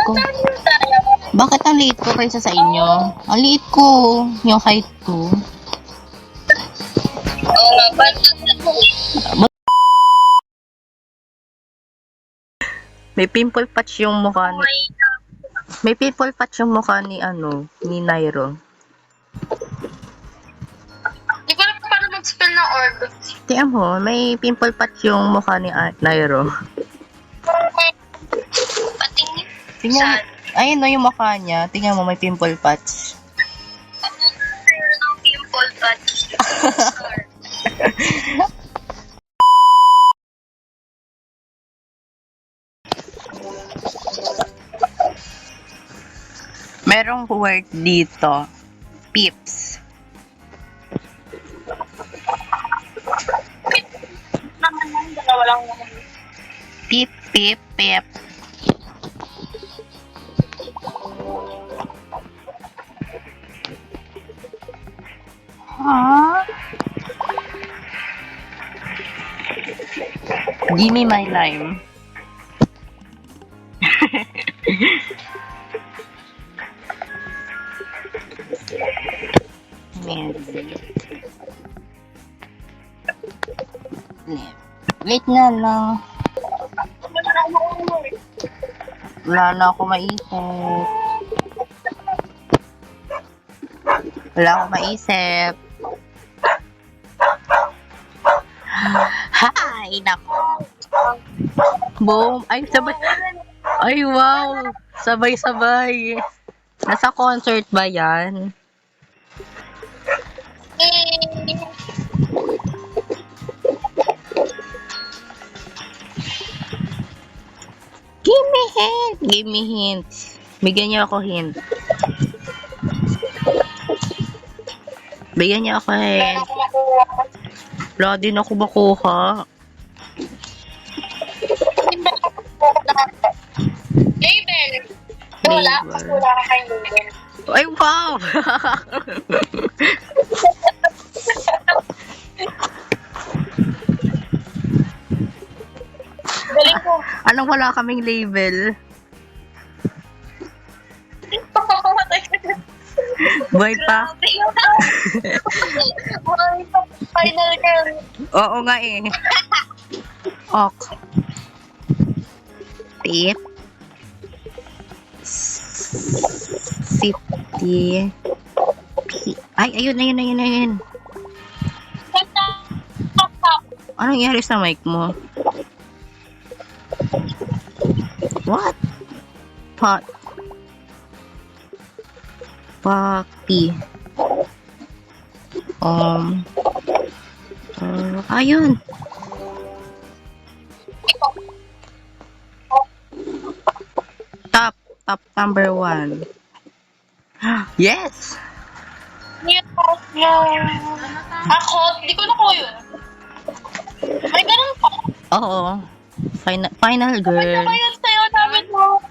ko. Bakit ang liit ko kaysa sa inyo? Ang liit ko. Yung height ko. Oo nga, pansin mo. May pimple patch yung mukha ni... May pimple patch yung mukha ni ni Nairo. Hindi ko alam paano mag-spell ng orb. Tingnan mo, may pimple patch yung mukha ni Nairo. Patingin. Tingnan mo. Ayun no, yung mukha niya. Tingnan mo, may pimple patch. Meron ng pimple patch. Merong word dito. Pips. Naman lang, dalawa lang naman. Pip, pip, pip. Huh? Give me my lime. Wait na lang. Wala na ako maisip. Wala akong maisip. Hi! Nako. Boom! Ay, sabay. Ay, wow! Sabay-sabay. Nasa concert ba yan? Give me hint! Give me hints. Bigyan niyo ako hint. Bigyan niyo ako hint. Wala din ako makuha. Label. Wala. Wala ka kay label. Ay, wow! Galing ko. Anong wala kaming label? Boy pa? Final girl. Oo nga eh. Ok. Tip. City. Ay, ayun. Anong nangyari sa mic mo? What? Pot. Paki. Ayun. Top number 1. Yes! Ako, hindi ko nakuha yun. May ganun pa. Oo. Final girl. Ano ba yun sa'yo? Sabi mo.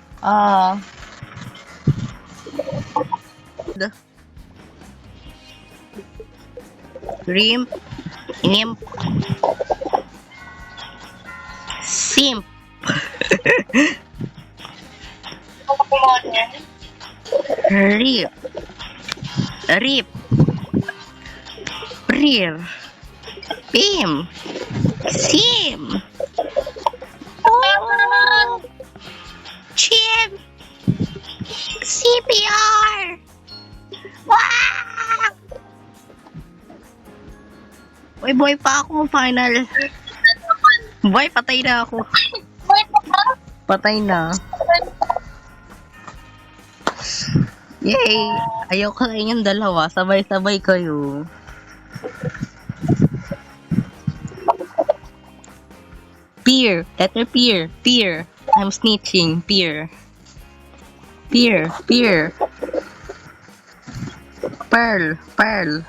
Rimp. Imp. Simp. Ano kumahan niya? Rip. Rip. Rear. Pim. Sim. Oh. Chim. CPR. Wow! Uy, boy pa ako final. Boy, patay na ako. Patay na. Yay! Ayoko na yung dalawa. Sabay-sabay kayo. Peer. Letter peer. Peer. I'm snitching. Peer. Peer. Peer. Pearl. Pearl.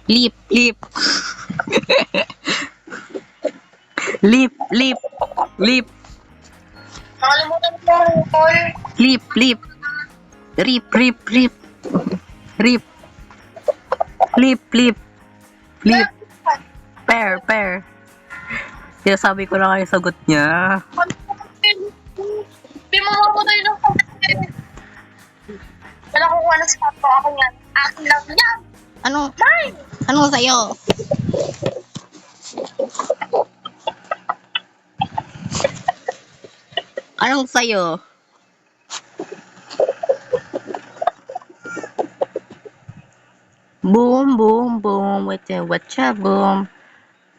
Lip. Lip. Lip. Lip. Lip. Nakalimutan ko yung call. Lip. Lip. Rip. Rip. Rip. Rip. Lip. Lip. Lip. Pear. Pear. Kaya sabi ko lang yung sagot niya. Di mamamatay ng Wala kukuha ng sapo. Akin yan. Akin lang yan. Ano? Mine! Ano sa'yo? Anong sa'yo? Boom, boom, boom. Whatcha, boom.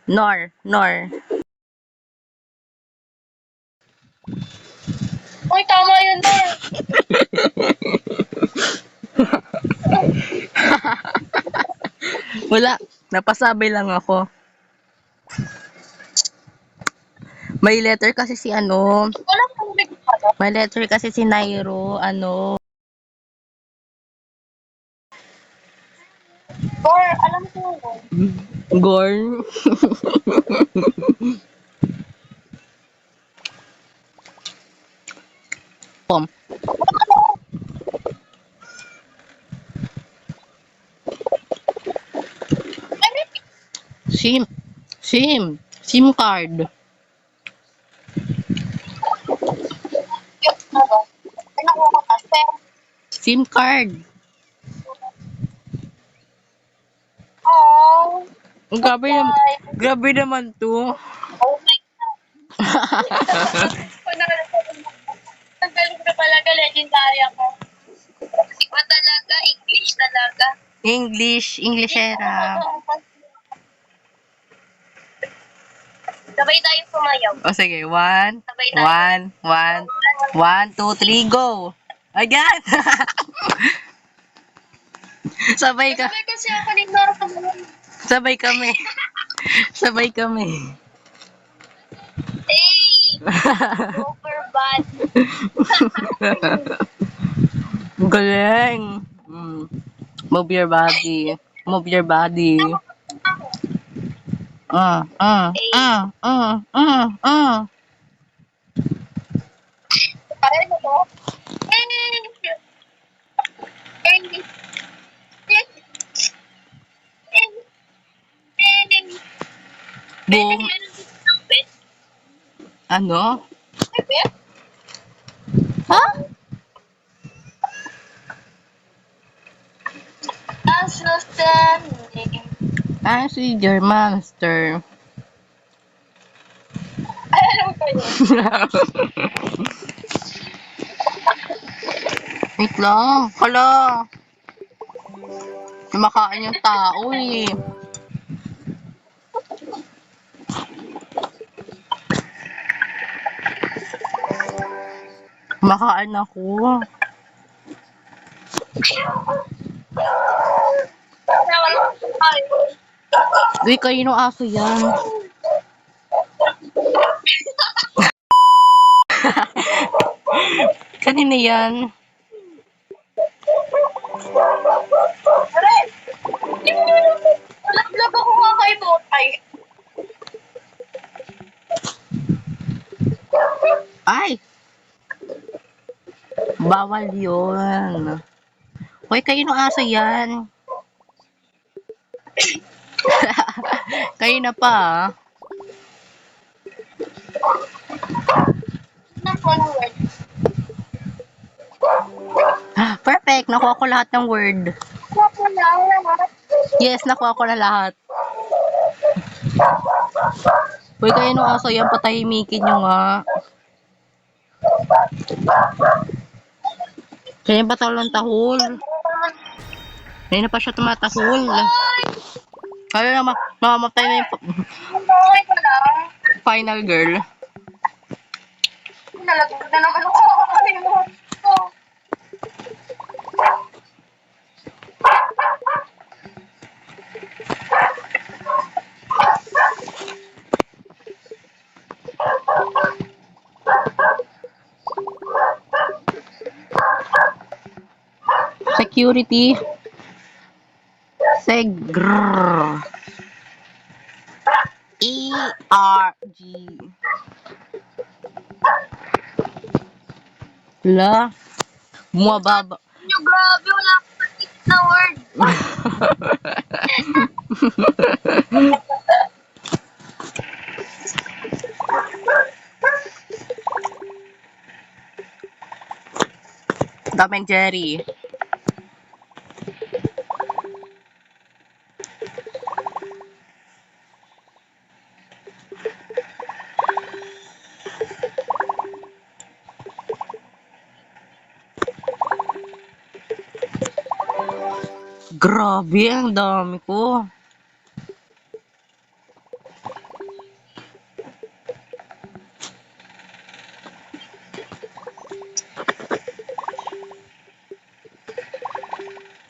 Nor. Uy, tama yun Nor. Wala. Napasabay lang ako. May letter kasi si ano. Walang tubig pa to. May letter kasi si Nairo. Ano. Nor, alam ko yun. Gorn. Pom. Sim. SIM card. Ano ba? Ay, nakuha ko na. Pero, SIM card. oh, Grabe naman to. oh my God. Ang galing na pala, legendary ako. Iba talaga, English talaga. Englishera. Sabay tayo sumayaw. O sige, one, Sabay tayo. one, two, three, go. Again. Sabay ka. Sabay kasi ako ni Nora Sabay kami. Sabay kami. Hey! Super bad. Galing. Move your body. Move your body. Kaya mo to? Hey! Hey! Boom. Ano? Ha? As no standing. I see your monster. Ay, alam ko yun. Wait lang. Hala. Kumakain yung tao eh. Kumakain ako. Uy, kanino aso yan? Kanina yan? Vlog ako nga kay Botay. Ay! Bawal yun. Uy, kanino aso yan? Kanina pa ah. Perfect! Nakuha ko lahat ng word. Yes, nakuha ko na lahat. Uy, kanino aso yan? Patahimikin nyo nga. Kaya ba talong tahol? Kaya na pa siya tumatahol. Kaya na mamamatay na yung Okay ko lang. final girl. Nalagod na naman ako. Nakalimutan ko. Security. Segr. ERG. La. Bumababa. Grabe, wala akong isip na word. Tom and Jerry. Grabe, ang dami ko.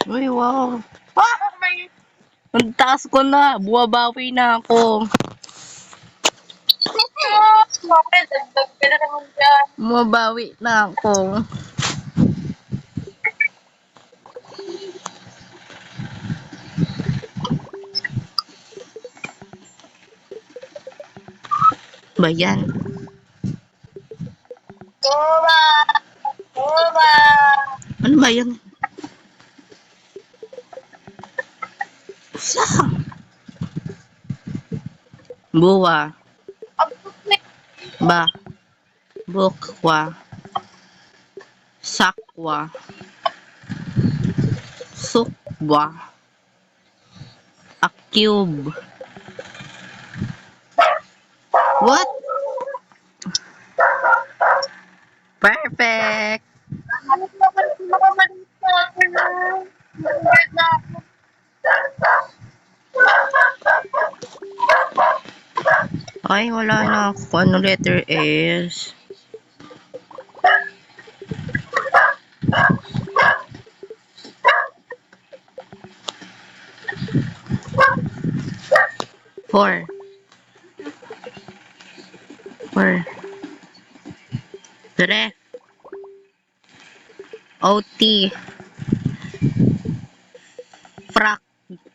Uy, wow. Ah! May... Ang taas ko na. Buwabawi na ako. Bakit? Dagdag ka na naman dyan. Buwabawi na ako. Ba yan? Tuba! Tuba! Ano ba yan? Saan? Buwa. Ba. Bukwa. Sakwa. Sukwa. A cube. What? Perfect. Ano naman nakamalit sa akin na? Nagagad na ako. Ay, wala na ako. Ano letter is? Four. Four. Three. OT.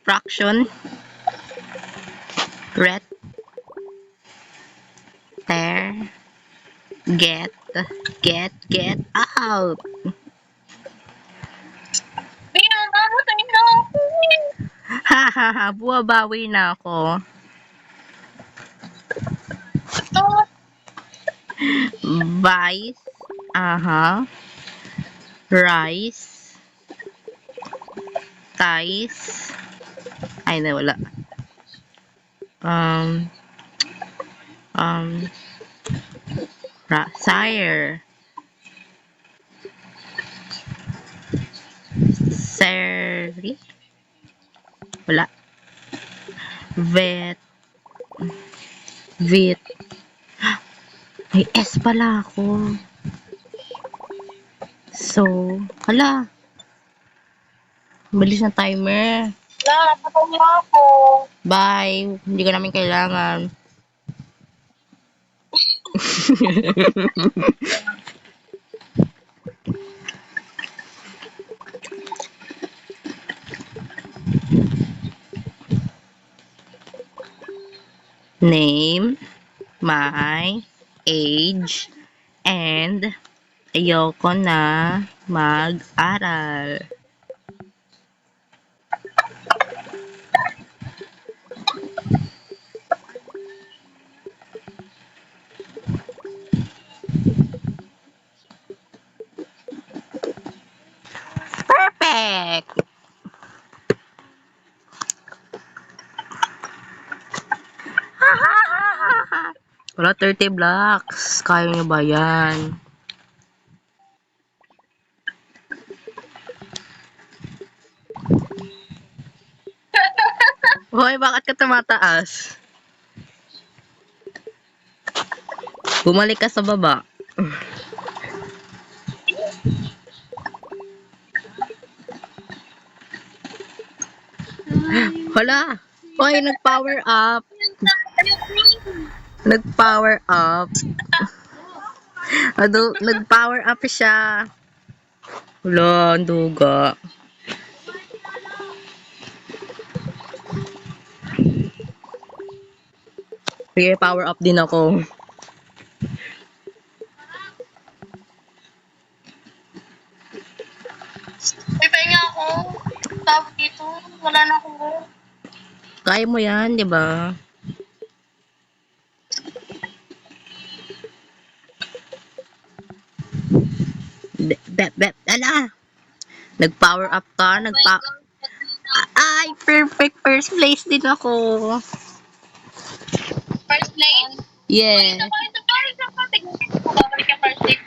Fraction. Ret. Tear. Get out. Pinangamatay na ako eh. Hahaha, buwabawi na ako. Ito. Vice. Aha. Rice. Ties. Ay, na wala. Sire. Seri. Wala. Vet. Vit. May S pala ako. So, hala. Bilis na timer. Nakapatay na ako. Bye. Hindi ko namin kailangan. Name, my age, and ayoko na mag-aral. Perfect! Wala 30 blocks. Kaya niyo ba yan? Hoy, bakit ka tumataas? Bumalik ka sa baba. Hala! Hoy, nag-power up. Nag-power up. Nag-power up siya. Wala, ang duga. Sige, power up din ako. May pahinga ako. Tawag dito. Wala na ako. Kaya mo yan, di ba? Ala! Nag-power up ka, Ay, perfect first place din ako. First place? Yeah. Ito pa. Tignan ko. Babalik yung first place.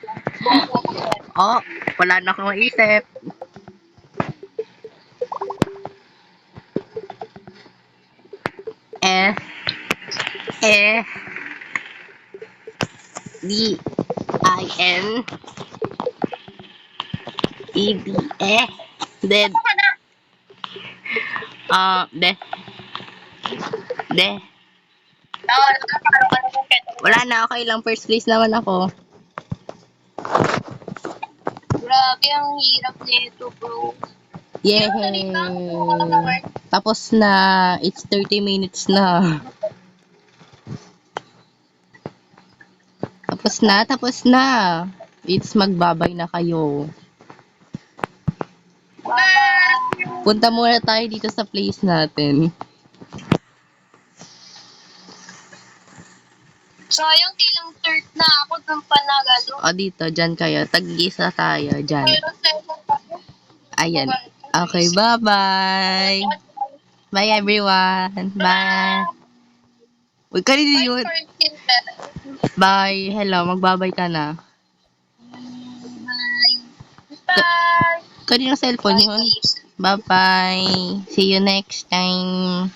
Oh, wala na akong maisip. Dead. Ano ka na? De. Oo, parang ano kung keto. Wala na, okay lang. First place naman ako. Grabe, ang hirap nito, bro. Yay! Tapos na. It's 30 minutes na. Tapos na. It's magbabay na kayo. Punta muna tayo dito sa place natin. Sayang, ilang third na ako dun pa nagalo. O dito, dyan kayo. Tag-isa tayo, dyan. Pero second ako. Ayan. Okay, bye-bye. Bye, everyone. Bye. Huwag ka rin yun. Bye. Hello, magbabay ka na. Bye. Kanina cellphone yun. Bye-bye. See you next time.